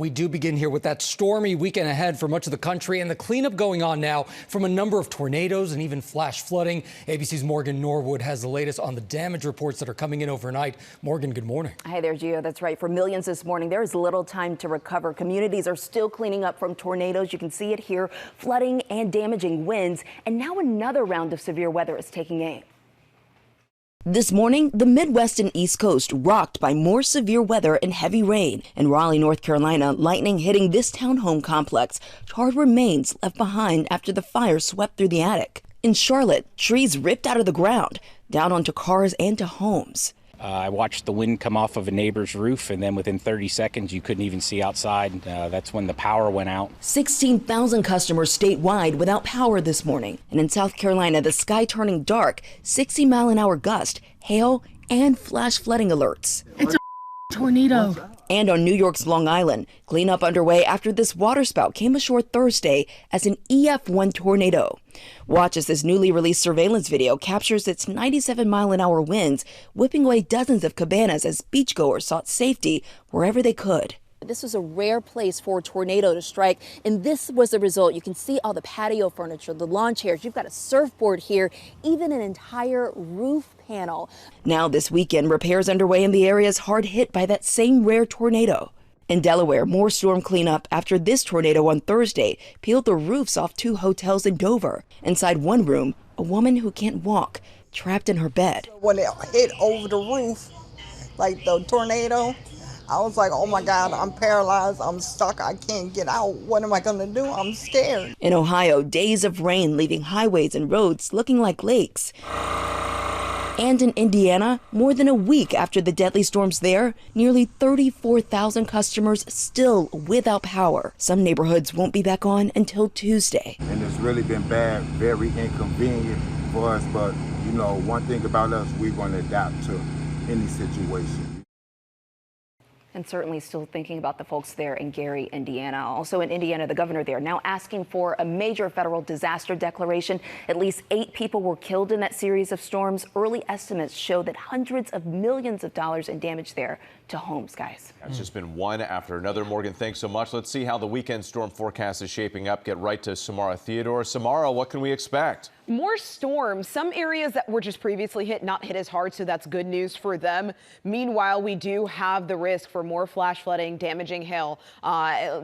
We do begin here with that stormy weekend ahead for much of the country and the cleanup going on now from a number of tornadoes and even flash flooding. ABC's Morgan Norwood has the latest on the damage reports that are coming in overnight. Morgan, good morning. Hey there, Gio. That's right. For millions this morning, there is little time to recover. Communities are still cleaning up from tornadoes. You can see it here, flooding and damaging winds. And now another round of severe weather is taking aim. This morning, the Midwest and East Coast rocked by more severe weather and heavy rain. In Raleigh, North Carolina, lightning hitting this townhome complex. Charred remains left behind after the fire swept through the attic. In Charlotte, trees ripped out of the ground, down onto cars and to homes. I watched the wind come off of a neighbor's roof, and then within 30 seconds, you couldn't even see outside. That's when the power went out. 16,000 customers statewide without power this morning. And in South Carolina, the sky turning dark, 60-mile-an-hour gust, hail, and flash flooding alerts. It's a tornado. And on New York's Long Island, cleanup underway after this waterspout came ashore Thursday as an EF1 tornado. Watch as this newly released surveillance video captures its 97-mile-an-hour winds, whipping away dozens of cabanas as beachgoers sought safety wherever they could. This was a rare place for a tornado to strike, and this was the result. You can see all the patio furniture, the lawn chairs. You've got a surfboard here, even an entire roof panel. Now this weekend, repairs underway in the areas hard hit by that same rare tornado. In Delaware, more storm cleanup after this tornado on Thursday peeled the roofs off 2 hotels in Dover. Inside one room, a woman who can't walk, trapped in her bed. When it hit over the roof, like the tornado, I was like, oh my God, I'm paralyzed, I'm stuck, I can't get out. What am I gonna do? I'm scared. In Ohio, days of rain leaving highways and roads looking like lakes. And in Indiana, more than a week after the deadly storms there, nearly 34,000 customers still without power. Some neighborhoods won't be back on until Tuesday. And it's really been bad, very inconvenient for us, but you know, one thing about us, we're gonna adapt to any situation. And certainly still thinking about the folks there in Gary, Indiana. Also in Indiana, the governor there now asking for a major federal disaster declaration. At least 8 people were killed in that series of storms. Early estimates show that hundreds of millions of dollars in damage there to homes, guys. It's just been one after another. Morgan, thanks so much. Let's see how the weekend storm forecast is shaping up. Get right to Samara Theodore. Samara, what can we expect? More storms. Some areas that were just previously hit, not hit as hard, so that's good news for them. Meanwhile, we do have the risk for more flash flooding, damaging hail.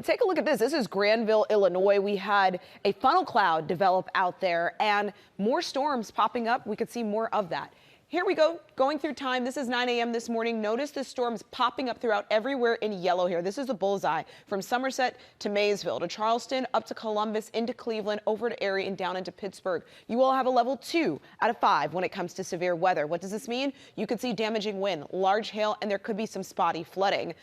Take a look at this. This is Granville, Illinois. We had a funnel cloud develop out there and more storms popping up. We could see more of that. Here we go, going through time. This is 9 a.m. this morning. Notice the storms popping up throughout everywhere in yellow here. This is a bullseye from Somerset to Maysville to Charleston, up to Columbus, into Cleveland, over to Erie, and down into Pittsburgh. You all have a level 2 out of 5 when it comes to severe weather. What does this mean? You could see damaging wind, large hail, and there could be some spotty flooding.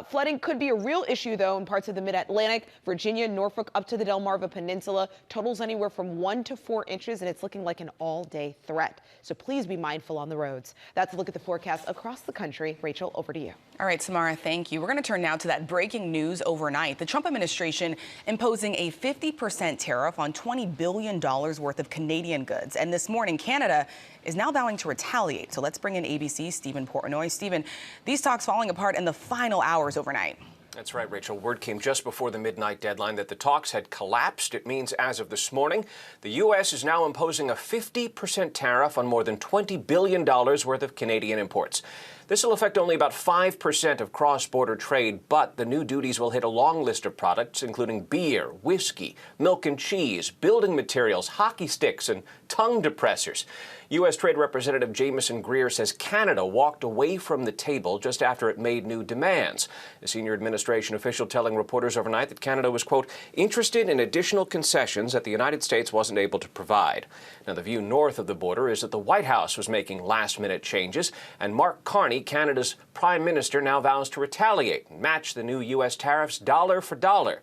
Flooding could be a real issue, though, in parts of the mid-Atlantic, Virginia, Norfolk, up to the Delmarva Peninsula. Totals anywhere from 1 to 4 inches, and it's looking like an all-day threat. So please be mindful on the roads. That's a look at the forecast across the country. Rachel, over to you. All right, Samara, thank you. We're going to turn now to that breaking news overnight. The Trump administration imposing a 50% tariff on $20 billion worth of Canadian goods. And this morning, Canada is now vowing to retaliate. So let's bring in ABC's Stephen Portnoy. Stephen, these talks falling apart in the final hours overnight. That's right, Rachel. Word came just before the midnight deadline that the talks had collapsed. It means as of this morning, the U.S. is now imposing a 50% tariff on more than $20 billion worth of Canadian imports. This will affect only about 5% of cross-border trade, but the new duties will hit a long list of products, including beer, whiskey, milk and cheese, building materials, hockey sticks, and tongue depressors. U.S. Trade Representative Jamieson Greer says Canada walked away from the table just after it made new demands. A senior administration official telling reporters overnight that Canada was, quote, interested in additional concessions that the United States wasn't able to provide. Now, the view north of the border is that the White House was making last-minute changes, and Mark Carney, Canada's prime minister, now vows to retaliate and match the new U.S. tariffs dollar for dollar.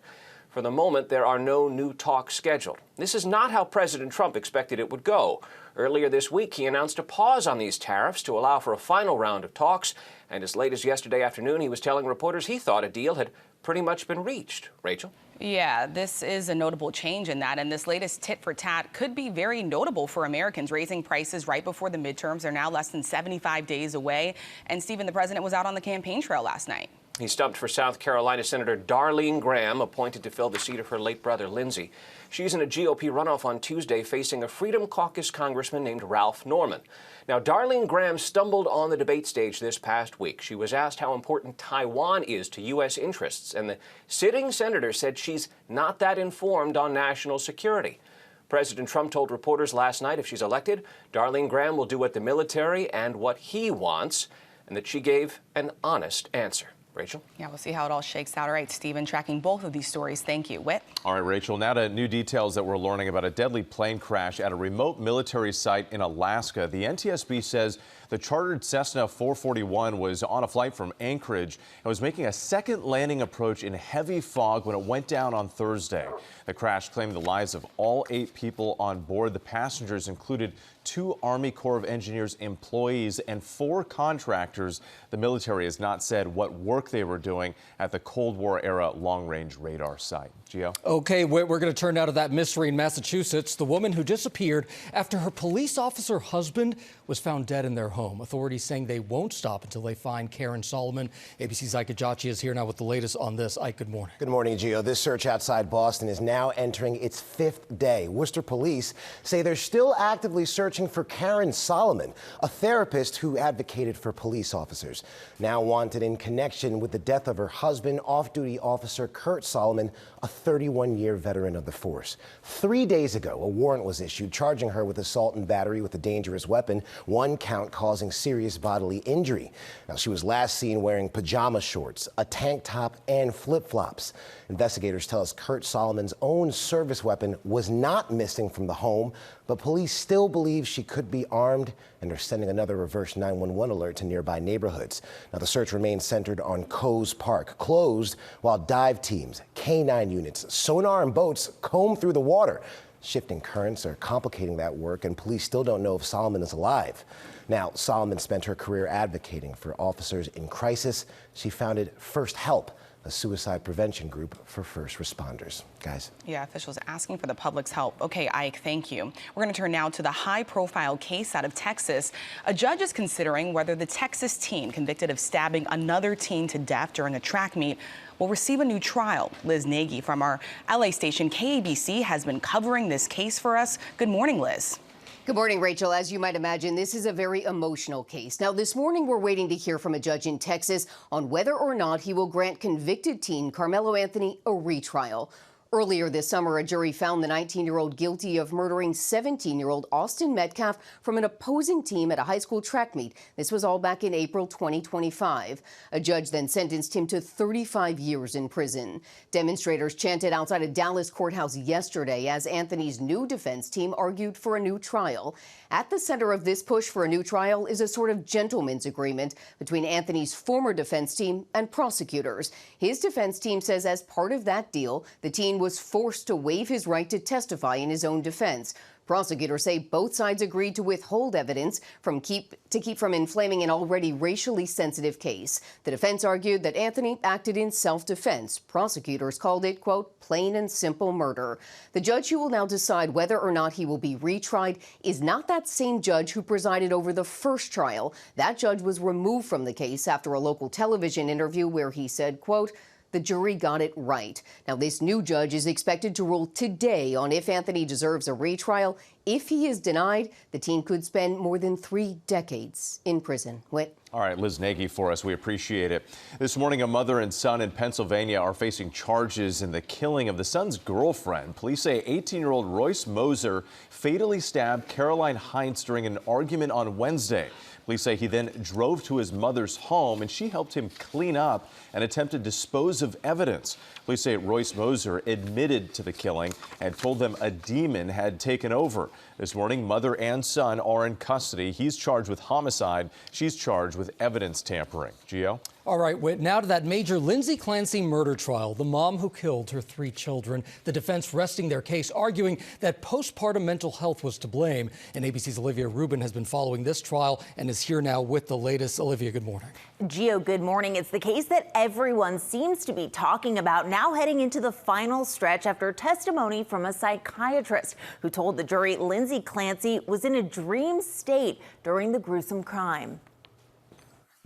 For the moment, there are no new talks scheduled. This is not how President Trump expected it would go. Earlier this week, he announced a pause on these tariffs to allow for a final round of talks. And as late as yesterday afternoon, he was telling reporters he thought a deal had pretty much been reached. Rachel? Yeah, this is a notable change in that. And this latest tit for tat could be very notable for Americans. Raising prices right before the midterms are now less than 75 days away. And Stephen, the president was out on the campaign trail last night. He stumped for South Carolina Senator Darlene Graham, appointed to fill the seat of her late brother, Lindsey. She's in a GOP runoff on Tuesday, facing a Freedom Caucus congressman named Ralph Norman. Now, Darlene Graham stumbled on the debate stage this past week. She was asked how important Taiwan is to U.S. interests, and the sitting senator said she's not that informed on national security. President Trump told reporters last night if she's elected, Darlene Graham will do what the military and what he wants, and that she gave an honest answer. Rachel? Yeah, we'll see how it all shakes out. All right, Stephen, tracking both of these stories. Thank you. Whit? All right, Rachel, now to new details that we're learning about a deadly plane crash at a remote military site in Alaska. The NTSB says the chartered Cessna 441 was on a flight from Anchorage and was making a second landing approach in heavy fog when it went down on Thursday. The crash claimed the lives of all 8 people on board. The passengers included 2 Army Corps of Engineers employees and 4 contractors. The military has not said what work they were doing at the Cold War era long-range radar site. Gio? Okay, we're going to turn now to that mystery in Massachusetts. The woman who disappeared after her police officer husband was found dead in their home. Authorities saying they won't stop until they find Karen Solomon. ABC's Ike Ejiochi is here now with the latest on this. Ike, good morning. Good morning, Gio. This search outside Boston is now entering its 5th day. Worcester police say they're still actively searching for Karen Solomon, a therapist who advocated for police officers. Now wanted in connection with the death of her husband, off-duty officer Kurt Solomon, a 31-year veteran of the force. 3 days ago, a warrant was issued charging her with assault and battery with a dangerous weapon, 1 count causing serious bodily injury. Now, she was last seen wearing pajama shorts, a tank top, and flip-flops. Investigators tell us Kurt Solomon's own service weapon was not missing from the home, but police still believe she could be armed and are sending another reverse 911 alert to nearby neighborhoods. Now, the search remains centered on Coes Park, closed while dive teams, K-9 units, sonar and boats comb through the water. Shifting currents are complicating that work, and police still don't know if Solomon is alive. Now, Solomon spent her career advocating for officers in crisis. She founded First Help, a suicide prevention group for first responders. Guys. Yeah, officials asking for the public's help. Okay, Ike, thank you. We're going to turn now to the high-profile case out of Texas. A judge is considering whether the Texas teen convicted of stabbing another teen to death during a track meet will receive a new trial. Liz Nagy from our LA station KABC has been covering this case for us. Good morning, Liz. Good morning, Rachel. As you might imagine, this is a very emotional case. Now, this morning, we're waiting to hear from a judge in Texas on whether or not he will grant convicted teen Carmelo Anthony a retrial. Earlier this summer, a jury found the 19-year-old guilty of murdering 17-year-old Austin Metcalf from an opposing team at a high school track meet. This was all back in April 2025. A judge then sentenced him to 35 years in prison. Demonstrators chanted outside a Dallas courthouse yesterday as Anthony's new defense team argued for a new trial. At the center of this push for a new trial is a sort of gentleman's agreement between Anthony's former defense team and prosecutors. His defense team says as part of that deal, the teen was forced to waive his right to testify in his own defense. Prosecutors say both sides agreed to withhold evidence to keep from inflaming an already racially sensitive case. The defense argued that Anthony acted in self-defense. Prosecutors called it, quote, plain and simple murder. The judge who will now decide whether or not he will be retried is not that same judge who presided over the first trial. That judge was removed from the case after a local television interview where he said, quote, the jury got it right. Now, this new judge is expected to rule today on if Anthony deserves a retrial. If he is denied, the teen could spend more than 3 decades in prison. Whit? All right, Liz Nagy for us. We appreciate it. This morning, a mother and son in Pennsylvania are facing charges in the killing of the son's girlfriend. Police say 18-year-old Royce Moser fatally stabbed Caroline Heinz during an argument on Wednesday. Police say he then drove to his mother's home and she helped him clean up and attempt to dispose of evidence. Police say Royce Moser admitted to the killing and told them a demon had taken over. This morning, mother and son are in custody. He's charged with homicide. She's charged with evidence tampering. Gio? All right, Whit, now to that major Lindsey Clancy murder trial, the mom who killed her 3 children. The defense resting their case, arguing that postpartum mental health was to blame. And ABC's Olivia Rubin has been following this trial and is here now with the latest. Olivia, good morning. Gio, good morning. It's the case that everyone seems to be talking about, now heading into the final stretch after testimony from a psychiatrist who told the jury Lindsey Clancy was in a dream state during the gruesome crime.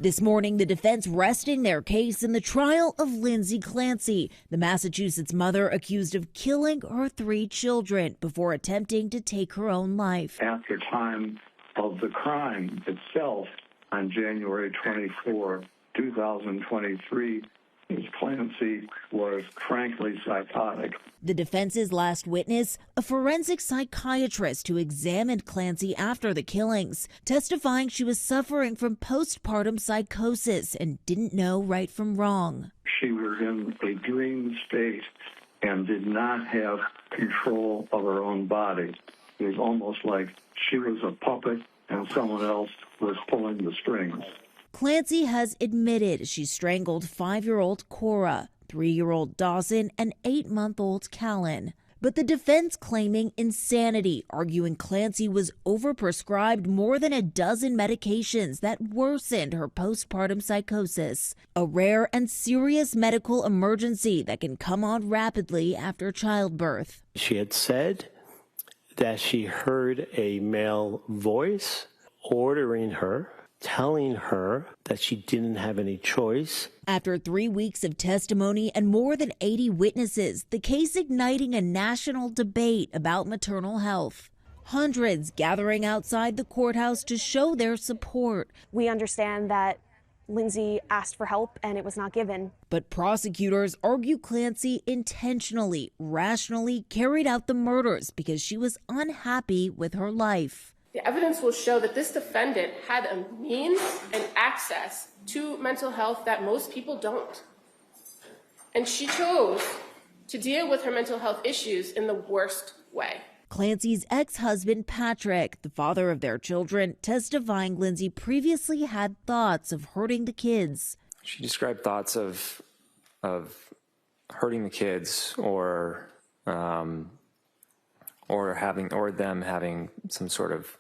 This morning, the defense resting their case in the trial of Lindsay Clancy, the Massachusetts mother accused of killing her 3 children before attempting to take her own life. At the time of the crime itself, on January 24, 2023, Ms. Clancy was frankly psychotic. The defense's last witness, a forensic psychiatrist who examined Clancy after the killings, testifying she was suffering from postpartum psychosis and didn't know right from wrong. She was in a dream state and did not have control of her own body. It was almost like she was a puppet and someone else was pulling the strings. Clancy has admitted she strangled 5-year-old Cora, 3-year-old Dawson, and 8-month-old Callan. But the defense claiming insanity, arguing Clancy was overprescribed more than a dozen medications that worsened her postpartum psychosis, a rare and serious medical emergency that can come on rapidly after childbirth. She had said that she heard a male voice ordering her, telling her that she didn't have any choice. After 3 weeks of testimony and more than 80 witnesses, the case igniting a national debate about maternal health. Hundreds gathering outside the courthouse to show their support. We understand that Lindsay asked for help and it was not given. But prosecutors argue Clancy intentionally, rationally carried out the murders because she was unhappy with her life. The evidence will show that this defendant had a means and access to mental health that most people don't. And she chose to deal with her mental health issues in the worst way. Clancy's ex-husband, Patrick, the father of their children, testifying Lindsay previously had thoughts of hurting the kids. She described thoughts of hurting the kids or them having some sort of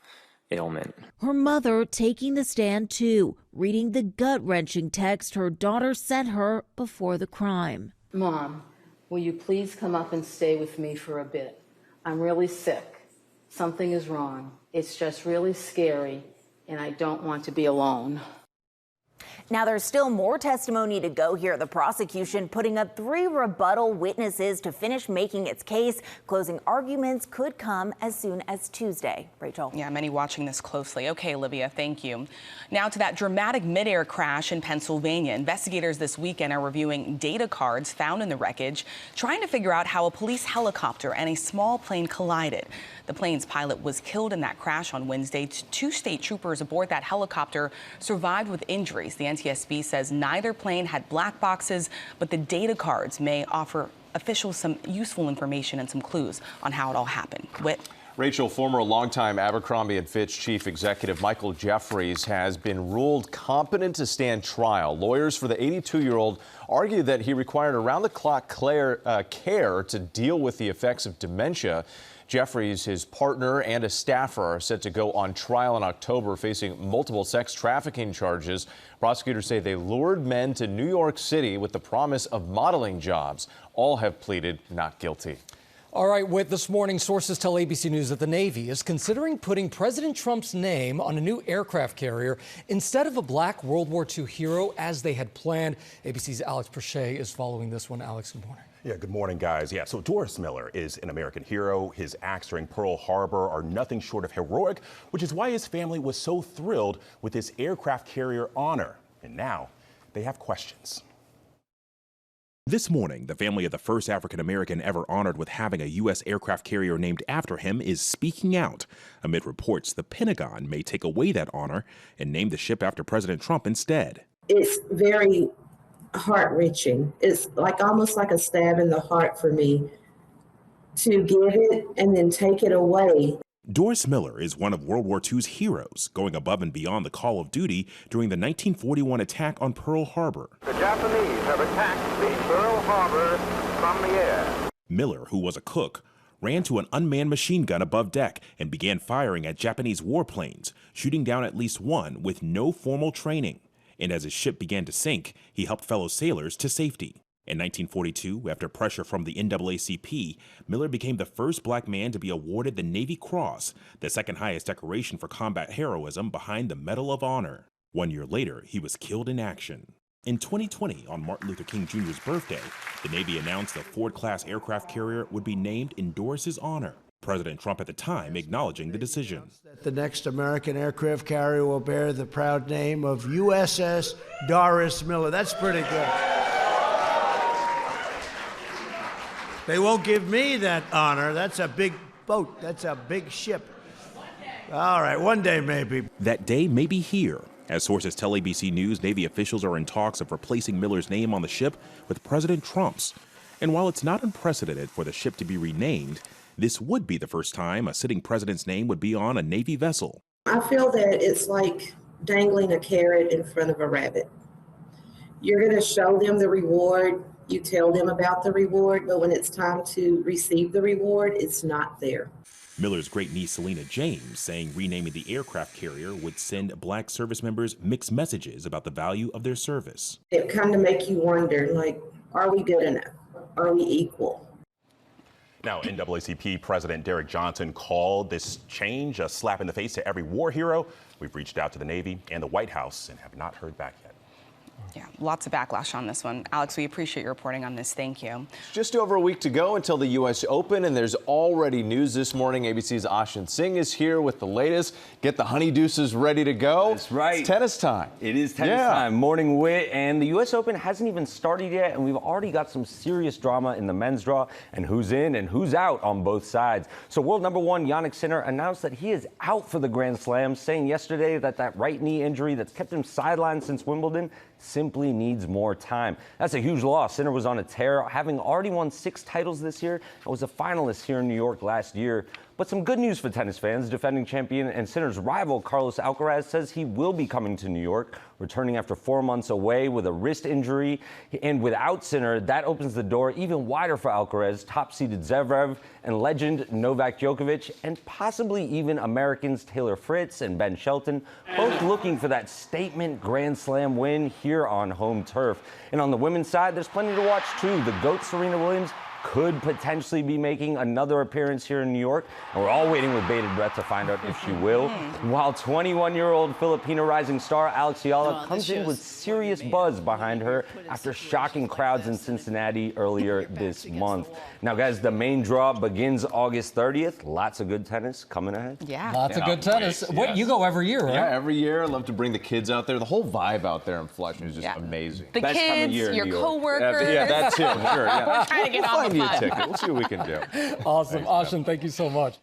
ailment. Her mother taking the stand too, reading the gut-wrenching text her daughter sent her before the crime. Mom, will you please come up and stay with me for a bit? I'm really sick. Something is wrong. It's just really scary, and I don't want to be alone. Now, there's still more testimony to go here. The prosecution putting up 3 rebuttal witnesses to finish making its case. Closing arguments could come as soon as Tuesday. Rachel. Yeah, many watching this closely. Okay, Olivia, thank you. Now to that dramatic midair crash in Pennsylvania. Investigators this weekend are reviewing data cards found in the wreckage, trying to figure out how a police helicopter and a small plane collided. The plane's pilot was killed in that crash on Wednesday. 2 state troopers aboard that helicopter survived with injuries. The NTSB says neither plane had black boxes, but the data cards may offer officials some useful information and some clues on how it all happened. Whit? Rachel, former longtime Abercrombie & Fitch chief executive Michael Jeffries has been ruled competent to stand trial. Lawyers for the 82-year-old argue that he required around-the-clock care to deal with the effects of dementia. Jeffries, his partner, and a staffer are set to go on trial in October, facing multiple sex trafficking charges. Prosecutors say they lured men to New York City with the promise of modeling jobs. All have pleaded not guilty. All right, with this morning, sources tell ABC News that the Navy is considering putting President Trump's name on a new aircraft carrier instead of a black World War II hero as they had planned. ABC's Alex Perche is following this one. Alex, good morning. Yeah, good morning, guys. Yeah, so Doris Miller is an American hero. His acts during Pearl Harbor are nothing short of heroic, which is why his family was so thrilled with this aircraft carrier honor. And now they have questions. This morning, the family of the first African-American ever honored with having a U.S. aircraft carrier named after him is speaking out amid reports the Pentagon may take away that honor and name the ship after President Trump instead. It's very heart-wrenching. It's almost like a stab in the heart for me to give it and then take it away. Doris Miller is one of World War II's heroes, going above and beyond the call of duty during the 1941 attack on Pearl Harbor. The Japanese have attacked the Pearl Harbor from the air. Miller, who was a cook, ran to an unmanned machine gun above deck and began firing at Japanese warplanes, shooting down at least one with no formal training. And as his ship began to sink, he helped fellow sailors to safety. In 1942, after pressure from the NAACP, Miller became the first black man to be awarded the Navy Cross, the second highest decoration for combat heroism behind the Medal of Honor. 1 year later, he was killed in action. In 2020, on Martin Luther King Jr.'s birthday, the Navy announced a Ford-class aircraft carrier would be named in Doris's honor. President Trump at the time acknowledging the decision. The next American aircraft carrier will bear the proud name of USS Doris Miller. That's pretty good. They won't give me that honor. That's a big boat. That's a big ship. All right, one day maybe. That day may be here. As sources tell ABC News, Navy officials are in talks of replacing Miller's name on the ship with President Trump's. And while it's not unprecedented for the ship to be renamed, this would be the first time a sitting president's name would be on a Navy vessel. I feel that it's like dangling a carrot in front of a rabbit. You're going to show them the reward, you tell them about the reward, but when it's time to receive the reward, it's not there. Miller's great niece Selena James saying renaming the aircraft carrier would send Black service members mixed messages about the value of their service. It kind of make you wonder, like, are we good enough? Are we equal? Now, NAACP President Derek Johnson called this change a slap in the face to every war hero. We've reached out to the Navy and the White House and have not heard back yet. Yeah, lots of backlash on this one. Alex, we appreciate your reporting on this. Thank you. Just over a week to go until the U.S. Open, and there's already news this morning. ABC's Ashin Singh is here with the latest. Get the honeydews ready to go. That's right. It's tennis time. It is tennis time. Morning wit, and the U.S. Open hasn't even started yet, and we've already got some serious drama in the men's draw and who's in and who's out on both sides. So world number one, Jannik Sinner, announced that he is out for the Grand Slam, saying yesterday that that right knee injury that's kept him sidelined since Wimbledon simply needs more time. That's a huge loss. Sinner was on a tear, having already won 6 titles this year and was a finalist here in New York last year. But some good news for tennis fans. Defending champion and Sinner's rival, Carlos Alcaraz, says he will be coming to New York, returning after 4 months away with a wrist injury. And without Sinner, that opens the door even wider for Alcaraz, top-seeded Zverev, and legend Novak Djokovic, and possibly even Americans Taylor Fritz and Ben Shelton, both looking for that statement Grand Slam win here on home turf. And on the women's side, there's plenty to watch, too. The GOAT Serena Williams could potentially be making another appearance here in New York, and we're all waiting with bated breath to find out if she will. While 21-year-old Filipino rising star Alex Ayala comes in with serious buzz behind her after shocking crowds in Cincinnati earlier this month. Now, guys, the main draw begins August 30th. Lots of good tennis coming ahead. Yeah. Lots of good tennis. What, you go every year, right? Yeah, every year. I love to bring the kids out there. The whole vibe out there in Flushing is just amazing. The Best time of kids, year in your New York. coworkers. Yeah, that too. Sure. Yeah. We're trying to get on the Find you a fun. ticket. We'll see what we can do. Awesome. Ashin, thank you so much.